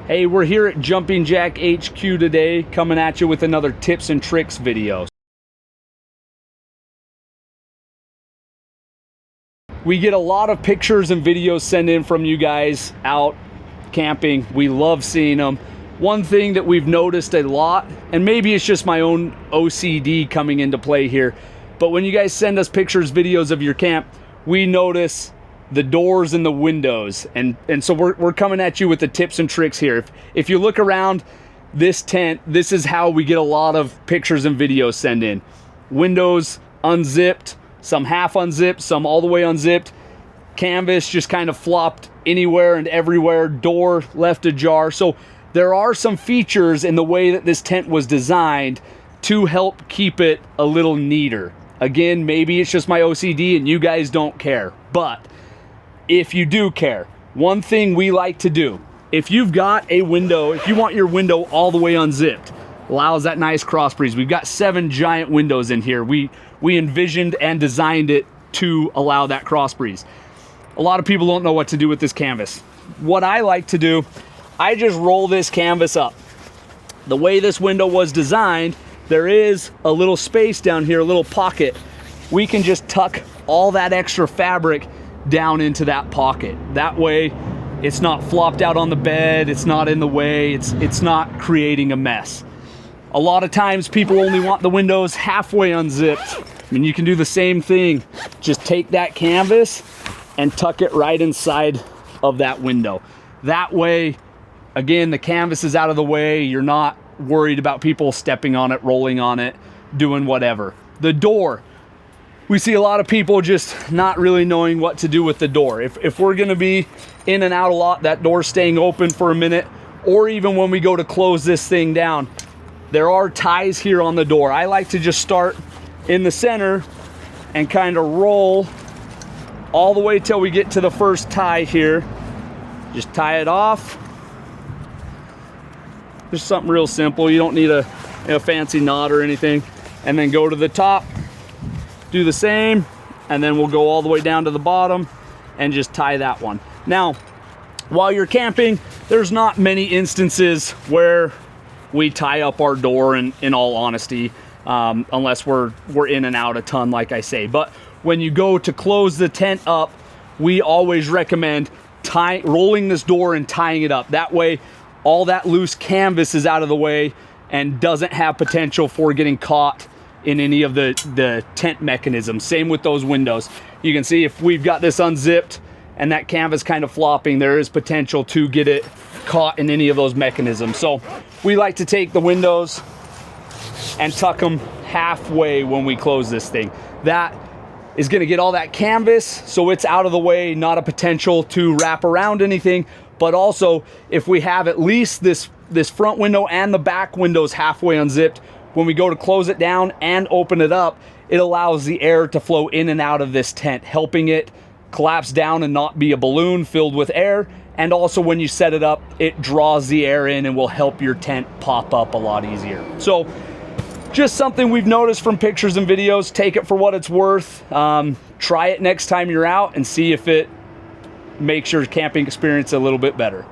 Hey, we're here at Jumping Jack HQ today, coming at you with another tips and tricks video. We get a lot of pictures and videos sent in from you guys out camping. We love seeing them. One thing that we've noticed a lot, and maybe it's just my own OCD coming into play here, but when you guys send us pictures, videos of your camp, we notice the doors and the windows, and so we're coming at you with the tips and tricks here. If you look around this tent, this is how we get a lot of pictures and videos sent in. Windows unzipped, some half unzipped, some all the way unzipped, canvas just kind of flopped anywhere and everywhere, door left ajar. So there are some features in the way that this tent was designed to help keep it a little neater. Again, maybe it's just my OCD and you guys don't care, but if you do care, one thing we like to do, if you've got a window, if you want your window all the way unzipped, allows that nice cross breeze. We've got 7 giant windows in here. We envisioned and designed it to allow that cross breeze. A lot of people don't know what to do with this canvas. What I like to do, I just roll this canvas up. The way this window was designed, there is a little space down here, a little pocket. We can just tuck all that extra fabric down into that pocket. That way it's not flopped out on the bed, it's not in the way, it's not creating a mess. A lot of times people only want the windows halfway unzipped. I mean, you can do the same thing. Just take that canvas and tuck it right inside of that window. That way, again, the canvas is out of the way. You're not worried about people stepping on it, rolling on it, doing whatever. The door. We see a lot of people just not really knowing what to do with the door. If we're gonna be in and out a lot, that door staying open for a minute, or even when we go to close this thing down, there are ties here on the door. I like to just start in the center and kind of roll all the way till we get to the first tie here. Just tie it off. Just something real simple. You don't need a fancy knot or anything. And then go to the top, do the same, and then we'll go all the way down to the bottom and just tie that one. Now, while you're camping, there's not many instances where we tie up our door, in all honesty, unless we're in and out a ton, like I say. But when you go to close the tent up, we always recommend rolling this door and tying it up. That way, all that loose canvas is out of the way and doesn't have potential for getting caught in any of the tent mechanisms. Same with those windows. You can see if we've got this unzipped and that canvas kind of flopping, there is potential to get it caught in any of those mechanisms. So we like to take the windows and tuck them halfway when we close this thing. That is gonna get all that canvas so it's out of the way, not a potential to wrap around anything. But also, if we have at least this front window and the back windows halfway unzipped, when we go to close it down and open it up, it allows the air to flow in and out of this tent, helping it collapse down and not be a balloon filled with air. And also when you set it up, it draws the air in and will help your tent pop up a lot easier. So just something we've noticed from pictures and videos. Take it for what it's worth. Try it next time you're out and see if it makes your camping experience a little bit better.